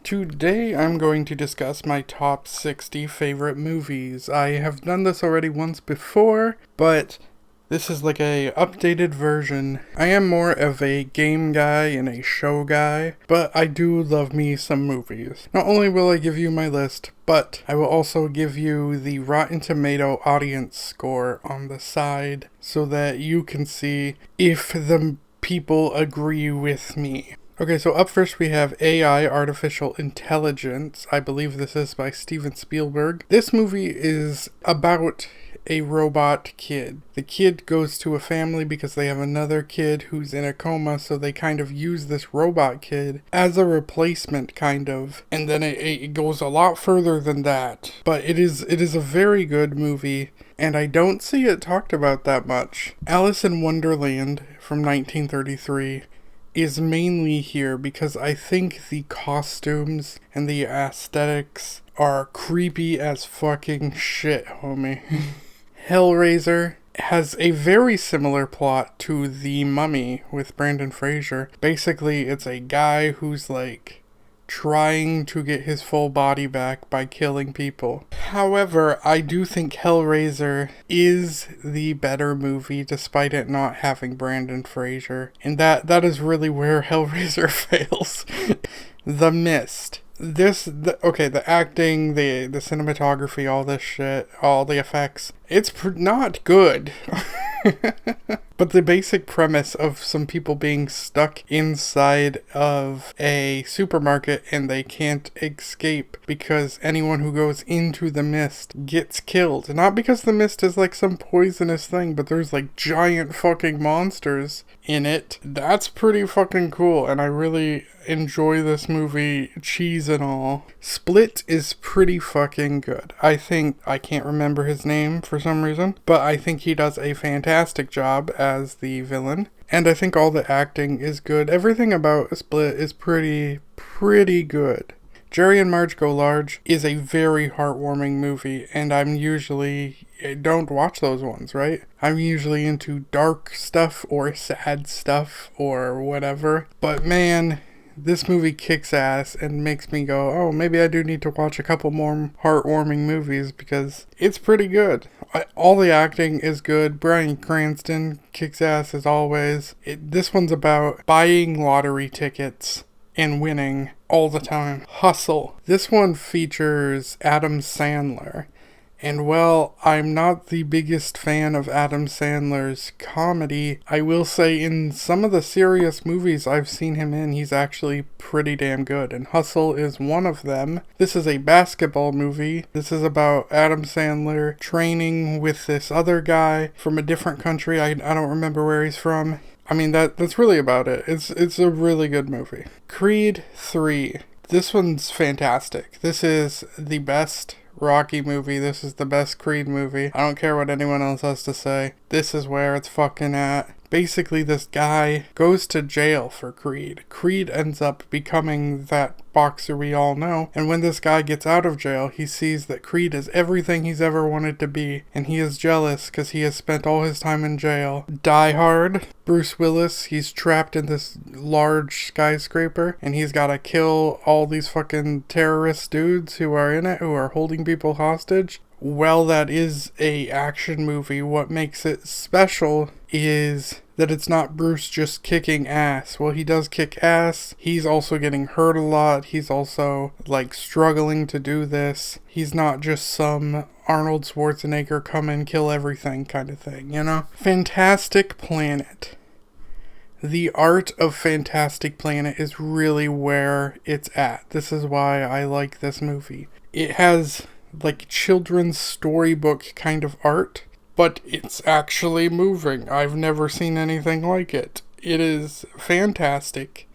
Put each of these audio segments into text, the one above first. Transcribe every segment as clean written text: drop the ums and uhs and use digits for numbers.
Today I'm going to discuss my top 60 favorite movies. I have done this already once before, but this is like a updated version. I am more of a game guy and a show guy, but I do love me some movies. Not only will I give you my list, but I will also give you the Rotten Tomato audience score on the side so that you can see if the people agree with me. Okay, so up first we have AI, Artificial Intelligence. I believe this is by Steven Spielberg. This movie is about a robot kid. The kid goes to a family because they have another kid who's in a coma, so they kind of use this robot kid as a replacement, kind of. And then it goes a lot further than that. But it is a very good movie, and I don't see it talked about that much. Alice in Wonderland from 1933 is mainly here because I think the costumes and the aesthetics are creepy as fucking shit, homie. Hellraiser has a very similar plot to The Mummy with Brendan Fraser. Basically, it's a guy who's like trying to get his full body back by killing people. However, I do think Hellraiser is the better movie despite it not having Brendan Fraser. And that is really where Hellraiser fails. The Mist. The acting, the cinematography, all this shit, all the effects, it's not good. But the basic premise of some people being stuck inside of a supermarket and they can't escape because anyone who goes into the mist gets killed. Not because the mist is like some poisonous thing, but there's like giant fucking monsters in it. That's pretty fucking cool, and I really enjoy this movie, cheese and all. Split is pretty fucking good. I can't remember his name for some reason, but I think he does a fantastic job as the villain. And I think all the acting is good. Everything about Split is pretty good. Jerry and Marge Go Large is a very heartwarming movie, and I don't watch those ones, right? I'm usually into dark stuff or sad stuff or whatever. But man, this movie kicks ass and makes me go, oh, maybe I do need to watch a couple more heartwarming movies because it's pretty good. All the acting is good. Bryan Cranston kicks ass as always. This one's about buying lottery tickets and winning all the time. Hustle. This one features Adam Sandler. And while I'm not the biggest fan of Adam Sandler's comedy, I will say in some of the serious movies I've seen him in, he's actually pretty damn good. And Hustle is one of them. This is a basketball movie. This is about Adam Sandler training with this other guy from a different country. I don't remember where he's from. I mean, that's really about it. It's a really good movie. Creed 3. This one's fantastic. This is the best Rocky movie. This is the best Creed movie. I don't care what anyone else has to say. This is where it's fucking at. Basically, this guy goes to jail for Creed. Creed ends up becoming that boxer we all know. And when this guy gets out of jail, he sees that Creed is everything he's ever wanted to be. And he is jealous because he has spent all his time in jail. Die Hard. Bruce Willis, he's trapped in this large skyscraper. And he's got to kill all these fucking terrorist dudes who are in it, who are holding people hostage. Well, that is a action movie. What makes it special is that it's not Bruce just kicking ass. Well, he does kick ass. He's also getting hurt a lot. He's also, like, struggling to do this. He's not just some Arnold Schwarzenegger come and kill everything kind of thing, you know? Fantastic Planet. The art of Fantastic Planet is really where it's at. This is why I like this movie. It has like children's storybook kind of art, but it's actually moving. I've never seen anything like it. It is fantastic.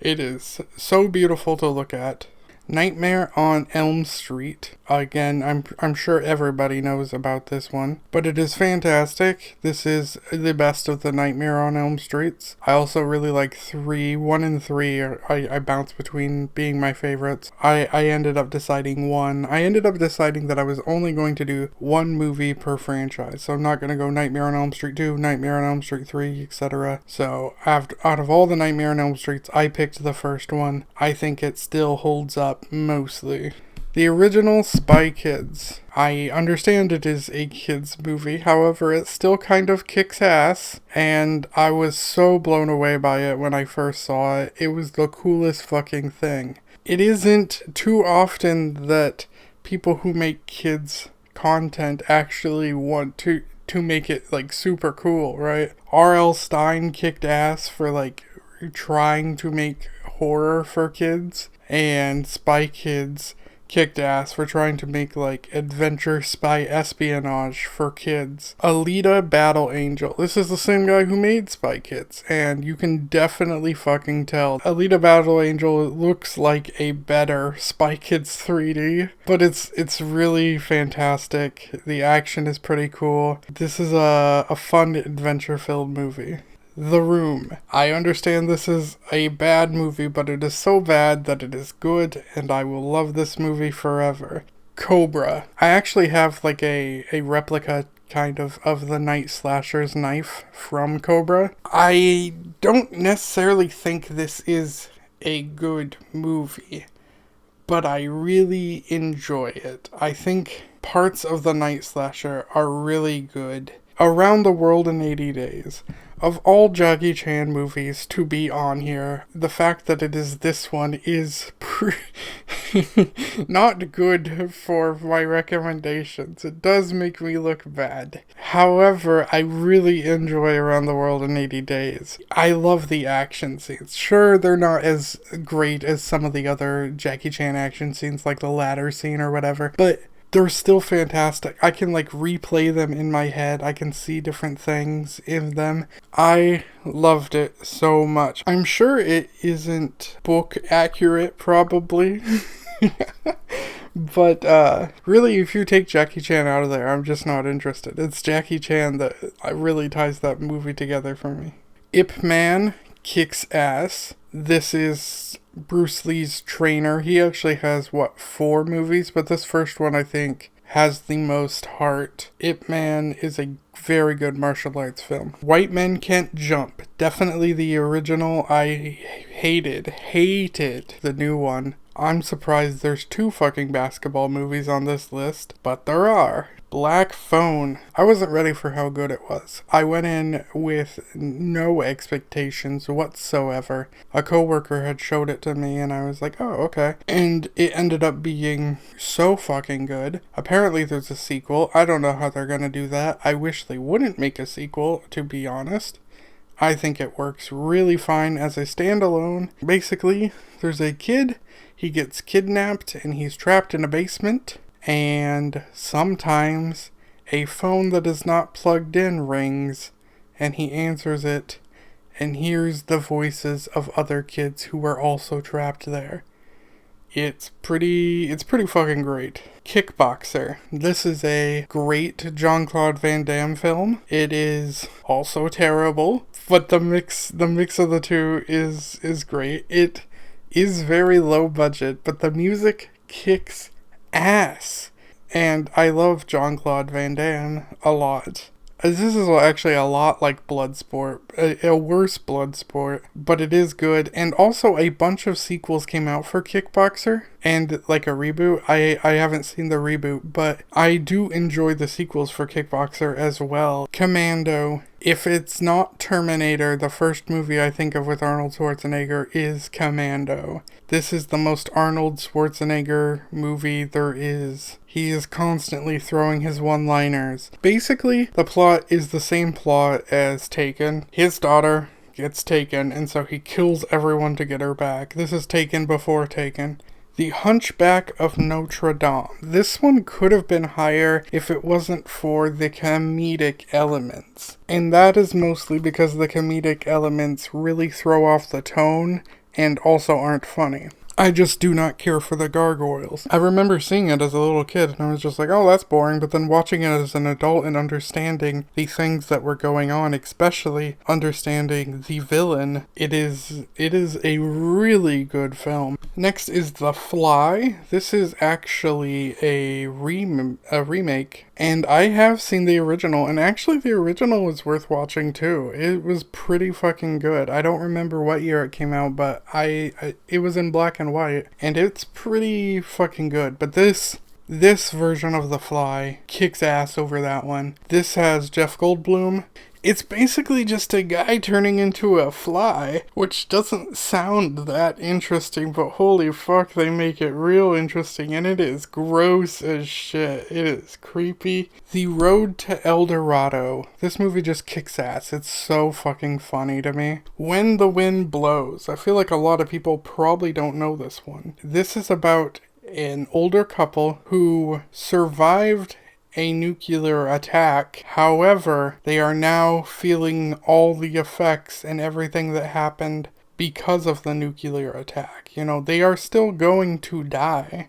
It is so beautiful to look at. Nightmare on Elm Street. Again, I'm sure everybody knows about this one, but it is fantastic. This is the best of the Nightmare on Elm Streets. I also really like 3. 1 and 3 I bounce between being my favorites. I ended up deciding 1. I ended up deciding that I was only going to do 1 movie per franchise. So I'm not going to go Nightmare on Elm Street 2, Nightmare on Elm Street 3, etc. So out of all the Nightmare on Elm Streets, I picked the first one. I think it still holds up mostly. The original Spy Kids. I understand it is a kids movie, however, it still kind of kicks ass, and I was so blown away by it when I first saw it. It was the coolest fucking thing. It isn't too often that people who make kids content actually want to make it like super cool, right? R.L. Stine kicked ass for like trying to make horror for kids, and Spy Kids kicked ass for trying to make like adventure spy espionage for kids. Alita Battle Angel. This is the same guy who made Spy Kids, and you can definitely fucking tell. Alita Battle Angel looks like a better Spy Kids 3D, but it's really fantastic. The action is pretty cool. This is a fun adventure-filled movie. The Room. I understand this is a bad movie, but it is so bad that it is good, and I will love this movie forever. Cobra. I actually have like a replica kind of the Night Slasher's knife from Cobra. I don't necessarily think this is a good movie, but I really enjoy it. I think parts of the Night Slasher are really good. Around the World in 80 Days. Of all Jackie Chan movies to be on here, the fact that it is this one is not good for my recommendations. It does make me look bad. However, I really enjoy Around the World in 80 Days. I love the action scenes. Sure, they're not as great as some of the other Jackie Chan action scenes, like the ladder scene or whatever, but they're still fantastic. I can like replay them in my head. I can see different things in them. I loved it so much. I'm sure it isn't book accurate, probably. But really, if you take Jackie Chan out of there, I'm just not interested. It's Jackie Chan that really ties that movie together for me. Ip Man kicks ass. This is Bruce Lee's trainer. He actually has, 4 movies? But this first one, I think, has the most heart. Ip Man is a very good martial arts film. White Men Can't Jump. Definitely the original. I hated the new one. I'm surprised there's 2 fucking basketball movies on this list, but there are. Black Phone. I wasn't ready for how good it was. I went in with no expectations whatsoever. A coworker had showed it to me and I was like, oh, okay. And it ended up being so fucking good. Apparently there's a sequel. I don't know how they're gonna do that. I wish they wouldn't make a sequel, to be honest. I think it works really fine as a standalone. Basically, there's a kid. He gets kidnapped and he's trapped in a basement. And sometimes a phone that is not plugged in rings, and he answers it and hears the voices of other kids who were also trapped there. It's pretty fucking great. Kickboxer. This is a great Jean-Claude Van Damme film. It is also terrible, but the mix of the two is great. It is very low budget, but the music kicks ass. And I love Jean-Claude Van Damme a lot. This is actually a lot like Bloodsport, a worse Bloodsport, but it is good. And also a bunch of sequels came out for Kickboxer, and like a reboot. I haven't seen the reboot, but I do enjoy the sequels for Kickboxer as well. Commando. If it's not Terminator, the first movie I think of with Arnold Schwarzenegger is Commando. This is the most Arnold Schwarzenegger movie there is. He is constantly throwing his one-liners. Basically, the plot is the same plot as Taken. His daughter gets taken, and so he kills everyone to get her back. This is Taken before Taken. The Hunchback of Notre Dame. This one could have been higher if it wasn't for the comedic elements. And that is mostly because the comedic elements really throw off the tone and also aren't funny. I just do not care for the gargoyles. I remember seeing it as a little kid and I was just like, oh, that's boring. But then watching it as an adult and understanding the things that were going on, especially understanding the villain, it is a really good film. Next is The Fly. This is actually a remake. And I have seen the original, and actually the original was worth watching too. It was pretty fucking good. I don't remember what year it came out, but it was in black and white, and it's pretty fucking good. But this version of The Fly kicks ass over that one. This has Jeff Goldblum. It's basically just a guy turning into a fly, which doesn't sound that interesting, but holy fuck, they make it real interesting, and it is gross as shit. It is creepy. The Road to El Dorado. This movie just kicks ass. It's so fucking funny to me. When the Wind Blows. I feel like a lot of people probably don't know this one. This is about an older couple who survived a nuclear attack. However, they are now feeling all the effects and everything that happened because of the nuclear attack. You know, they are still going to die,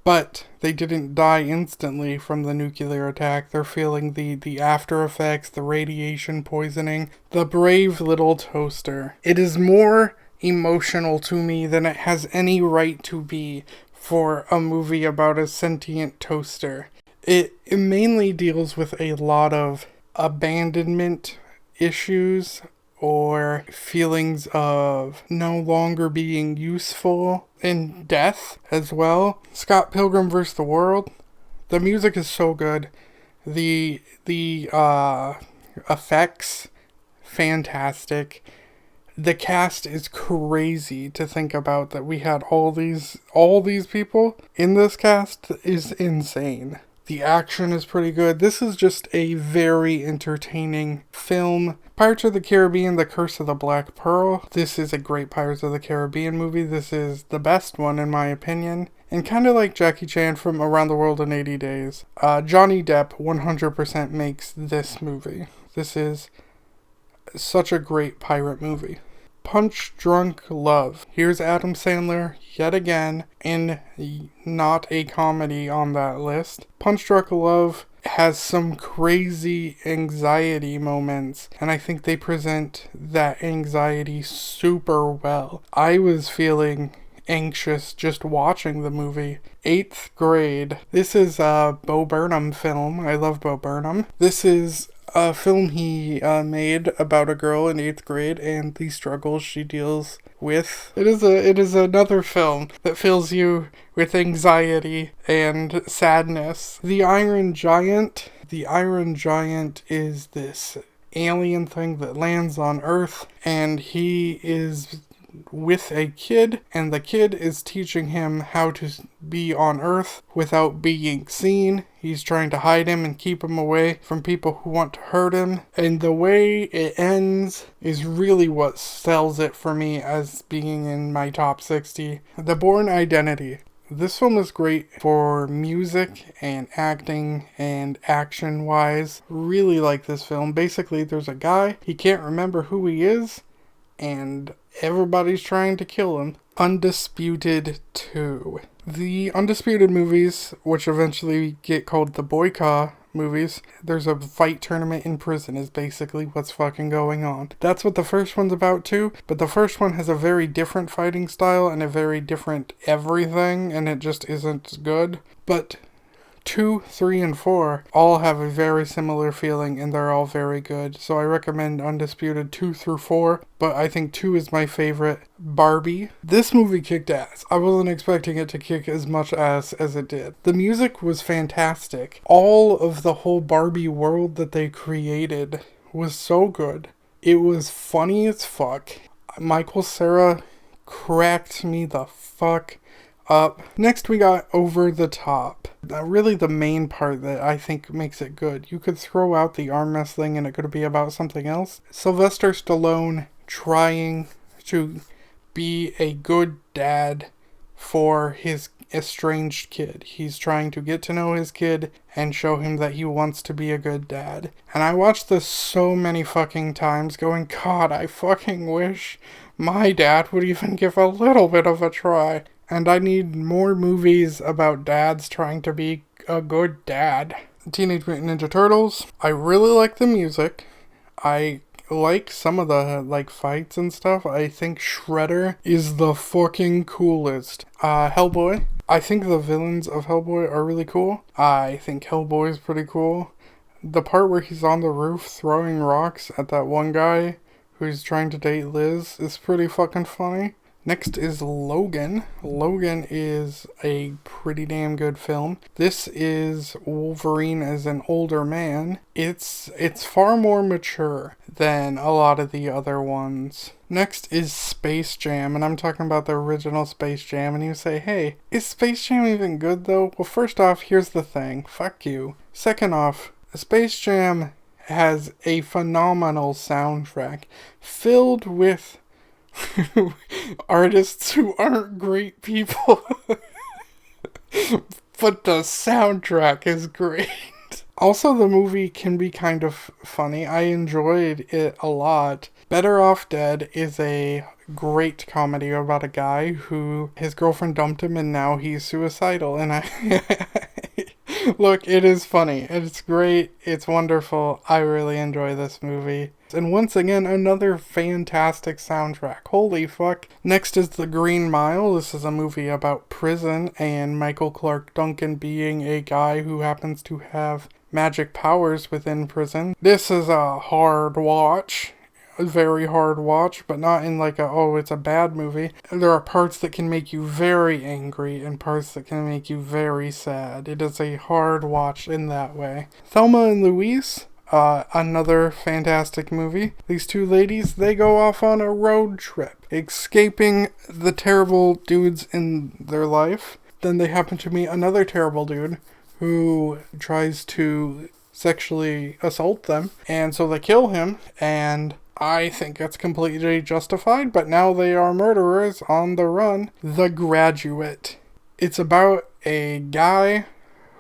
but they didn't die instantly from the nuclear attack. They're feeling the after effects, the radiation poisoning. The Brave Little Toaster. It is more emotional to me than it has any right to be for a movie about a sentient toaster. It mainly deals with a lot of abandonment issues or feelings of no longer being useful, and death as well. Scott Pilgrim vs. the World. The music is so good. The effects, fantastic. The cast is crazy to think about, that we had all these people in this cast is insane. The action is pretty good. This is just a very entertaining film. Pirates of the Caribbean, The Curse of the Black Pearl. This is a great Pirates of the Caribbean movie. This is the best one in my opinion. And kind of like Jackie Chan from Around the World in 80 Days. Johnny Depp 100% makes this movie. This is such a great pirate movie. Punch Drunk Love. Here's Adam Sandler yet again, and not a comedy on that list. Punch Drunk Love has some crazy anxiety moments, and I think they present that anxiety super well. I was feeling anxious just watching the movie. 8th Grade. This is a Bo Burnham film. I love Bo Burnham. This is a film he made about a girl in 8th grade and the struggles she deals with. It is another film that fills you with anxiety and sadness. The Iron Giant. The Iron Giant is this alien thing that lands on Earth, and he is with a kid, and the kid is teaching him how to be on Earth without being seen. He's trying to hide him and keep him away from people who want to hurt him. And the way it ends is really what sells it for me as being in my top 60. The Bourne Identity. This film is great for music and acting and action-wise. Really like this film. Basically, there's a guy, he can't remember who he is, and everybody's trying to kill him. Undisputed 2. The Undisputed movies, which eventually get called the Boyka movies, there's a fight tournament in prison is basically what's fucking going on. That's what the first one's about too, but the first one has a very different fighting style and a very different everything, and it just isn't good. But 2, 3, and 4 all have a very similar feeling, and they're all very good. So I recommend Undisputed 2 through 4, but I think 2 is my favorite. Barbie. This movie kicked ass. I wasn't expecting it to kick as much ass as it did. The music was fantastic. All of the whole Barbie world that they created was so good. It was funny as fuck. Michael Cera cracked me the fuck up. Next we got Over the Top. Really the main part that I think makes it good. You could throw out the arm wrestling and it could be about something else. Sylvester Stallone trying to be a good dad for his estranged kid. He's trying to get to know his kid and show him that he wants to be a good dad. And I watched this so many fucking times going, God, I fucking wish My dad would even give a little bit of a try. And I need more movies about dads trying to be a good dad. Teenage Mutant Ninja Turtles. I really like the music. I like some of the fights and stuff. I think Shredder is the fucking coolest. Hellboy. I think the villains of Hellboy are really cool. I think Hellboy is pretty cool. The part where he's on the roof throwing rocks at that one guy who's trying to date Liz is pretty fucking funny. Next is Logan. Logan is a pretty damn good film. This is Wolverine as an older man. It's far more mature than a lot of the other ones. Next is Space Jam, and I'm talking about the original Space Jam, and you say, hey, is Space Jam even good though? Well, first off, here's the thing. Fuck you. Second off, Space Jam has a phenomenal soundtrack filled with artists who aren't great people. But the soundtrack is great. Also, the movie can be kind of funny. I enjoyed it a lot. Better Off Dead is a great comedy about a guy who his girlfriend dumped him and now he's suicidal. And look, it is funny. It's great. It's wonderful. I really enjoy this movie. And once again, another fantastic soundtrack. Holy fuck. Next is The Green Mile. This is a movie about prison and Michael Clark Duncan being a guy who happens to have magic powers within prison. This is a hard watch. A very hard watch, but not in it's a bad movie. There are parts that can make you very angry and parts that can make you very sad. It is a hard watch in that way. Thelma and Louise. Another fantastic movie. These two ladies, they go off on a road trip, escaping the terrible dudes in their life. Then they happen to meet another terrible dude who tries to sexually assault them, and so they kill him, and I think that's completely justified, but now they are murderers on the run. The Graduate. It's about a guy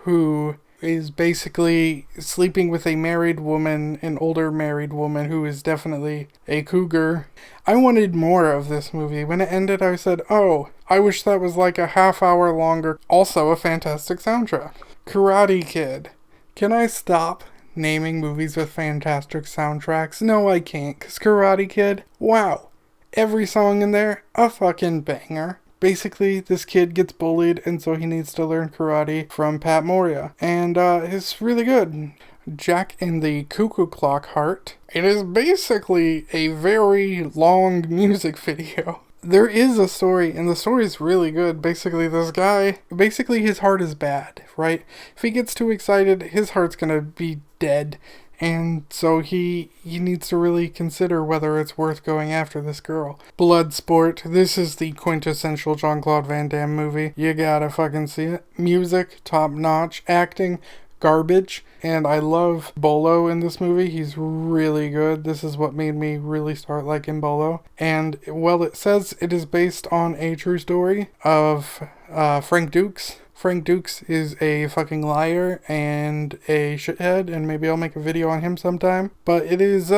who is basically sleeping with a married woman, an older married woman who is definitely a cougar. I wanted more of this movie. When it ended, I said, oh, I wish that was like a half hour longer. Also a fantastic soundtrack. Karate Kid. Can I stop naming movies with fantastic soundtracks? No, I can't, because Karate Kid, wow. Every song in there, a fucking banger. Basically, this kid gets bullied, and so he needs to learn karate from Pat Morita. And it's really good. Jack and the Cuckoo Clock Heart. It is basically a very long music video. There is a story, and the story is really good. Basically, this guy, his heart is bad, right? If he gets too excited, his heart's gonna be dead. And so he needs to really consider whether it's worth going after this girl. Bloodsport. This is the quintessential Jean-Claude Van Damme movie. You gotta fucking see it. Music, top notch. Acting, garbage. And I love Bolo in this movie. He's really good. This is what made me really start liking Bolo. And, well, it says it is based on a true story of Frank Dukes. Frank Dukes is a fucking liar and a shithead, and maybe I'll make a video on him sometime. But it is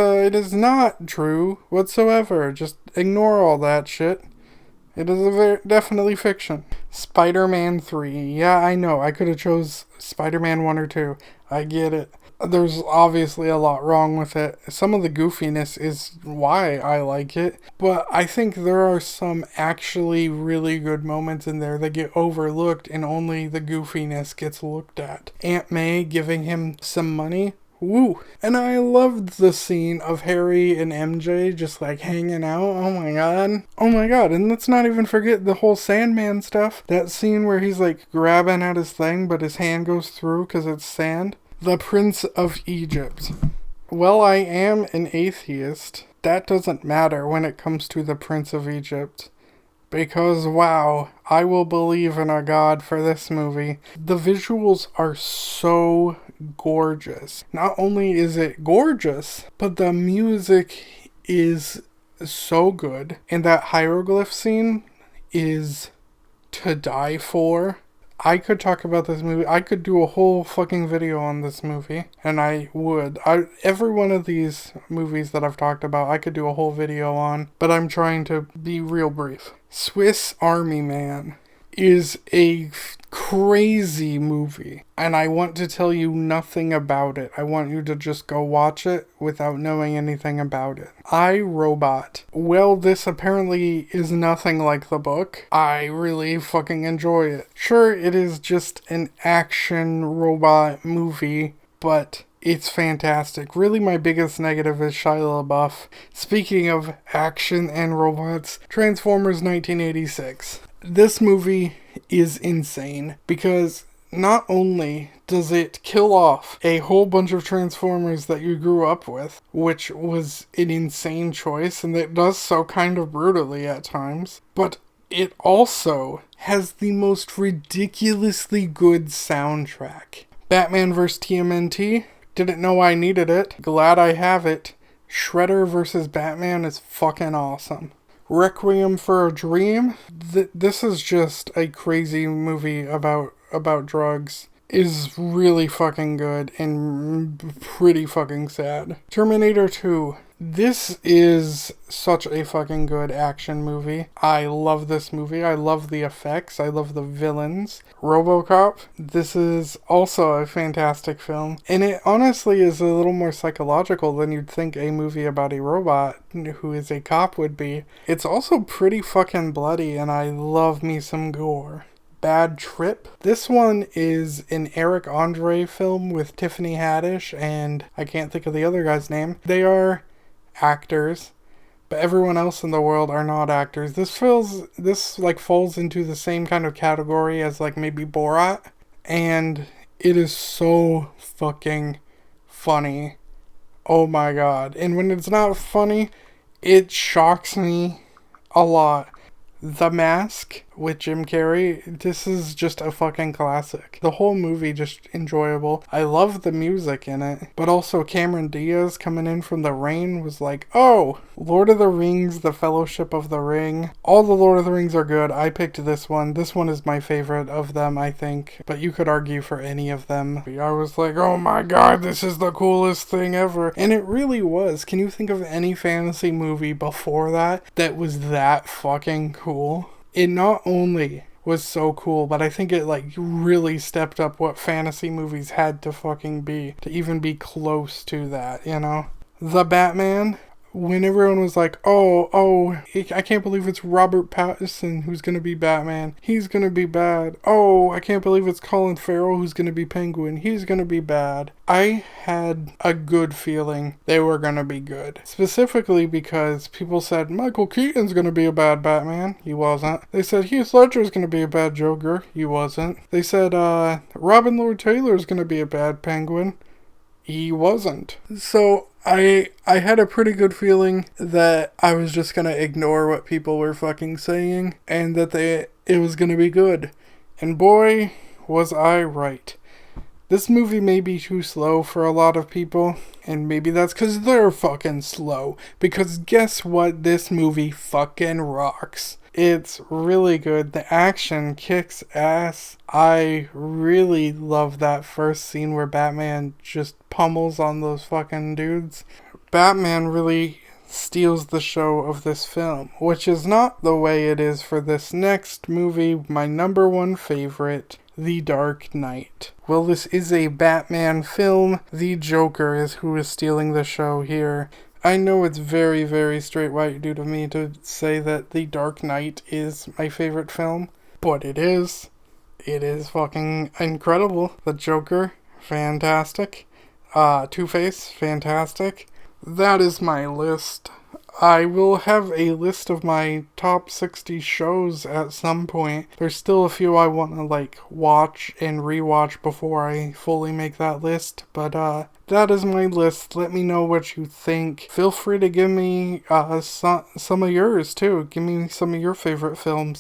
not true whatsoever. Just ignore all that shit. It is definitely fiction. Spider-Man 3. Yeah, I know. I could have chose Spider-Man 1 or 2. I get it. There's obviously a lot wrong with it. Some of the goofiness is why I like it, but I think there are some actually really good moments in there that get overlooked and only the goofiness gets looked at. Aunt May giving him some money. Woo! And I loved the scene of Harry and MJ just hanging out. Oh my god. Oh my god. And let's not even forget the whole Sandman stuff. That scene where he's grabbing at his thing, but his hand goes through because it's sand. The Prince of Egypt. Well, I am an atheist. That doesn't matter when it comes to the Prince of Egypt. Because, wow, I will believe in a god for this movie. The visuals are so gorgeous. Not only is it gorgeous, but the music is so good. And that hieroglyph scene is to die for. I could talk about this movie. I could do a whole fucking video on this movie, and I would. Every one of these movies that I've talked about, I could do a whole video on, but I'm trying to be real brief. Swiss Army Man is a crazy movie, and I want to tell you nothing about it. I want you to just go watch it without knowing anything about it. I, Robot. Well, this apparently is nothing like the book. I really fucking enjoy it. Sure, it is just an action robot movie, but it's fantastic. Really, my biggest negative is Shia LaBeouf. Speaking of action and robots, Transformers 1986. This movie is insane because not only does it kill off a whole bunch of Transformers that you grew up with, which was an insane choice, and it does so kind of brutally at times, but it also has the most ridiculously good soundtrack. Batman vs. TMNT, didn't know I needed it, glad I have it. Shredder vs. Batman is fucking awesome. Requiem for a Dream, this is just a crazy movie about drugs, is really fucking good and pretty fucking sad. Terminator 2, this is such a fucking good action movie. I love this movie. I love the effects. I love the villains. RoboCop, this is also a fantastic film. And it honestly is a little more psychological than you'd think a movie about a robot who is a cop would be. It's also pretty fucking bloody, and I love me some gore. Bad Trip. This one is an Eric Andre film with Tiffany Haddish, and I can't think of the other guy's name. They are actors, but everyone else in the world are not actors. This falls into the same kind of category as like maybe Borat, and it is so fucking funny. Oh my god. And when it's not funny, it shocks me a lot. The Mask with Jim Carrey, this is just a fucking classic. The whole movie just enjoyable. I love the music in it, but also Cameron Diaz coming in from The Rain was like, oh, Lord of the Rings, The Fellowship of the Ring. All the Lord of the Rings are good. I picked this one. This one is my favorite of them, I think, but you could argue for any of them. I was like, oh my god, this is the coolest thing ever. And it really was. Can you think of any fantasy movie before that was that fucking cool? It not only was so cool, but I think it like really stepped up what fantasy movies had to fucking be, to even be close to that, you know? The Batman, when everyone was like, oh, I can't believe it's Robert Pattinson who's gonna be Batman. He's gonna be bad. Oh, I can't believe it's Colin Farrell who's gonna be Penguin. He's gonna be bad. I had a good feeling they were gonna be good. Specifically because people said Michael Keaton's gonna be a bad Batman. He wasn't. They said Heath Ledger's gonna be a bad Joker. He wasn't. They said Robin Lord Taylor's gonna be a bad Penguin. He wasn't. So I had a pretty good feeling that I was just gonna ignore what people were fucking saying, and that it was gonna be good. And boy, was I right. This movie may be too slow for a lot of people, and maybe that's because they're fucking slow. Because guess what? This movie fucking rocks. It's really good. The action kicks ass. I really love that first scene where Batman just pummels on those fucking dudes. Batman really steals the show of this film, which is not the way it is for this next movie, my number one favorite, The Dark Knight. Well, this is a Batman film. The Joker is who is stealing the show here. I know it's very, very straight white dude of me to say that The Dark Knight is my favorite film, but it is. It is fucking incredible. The Joker, fantastic. Two-Face, fantastic. That is my list. I will have a list of my top 60 shows at some point. There's still a few I want to watch and rewatch before I fully make that list, but that is my list. Let me know what you think. Feel free to give me some of yours too. Give me some of your favorite films.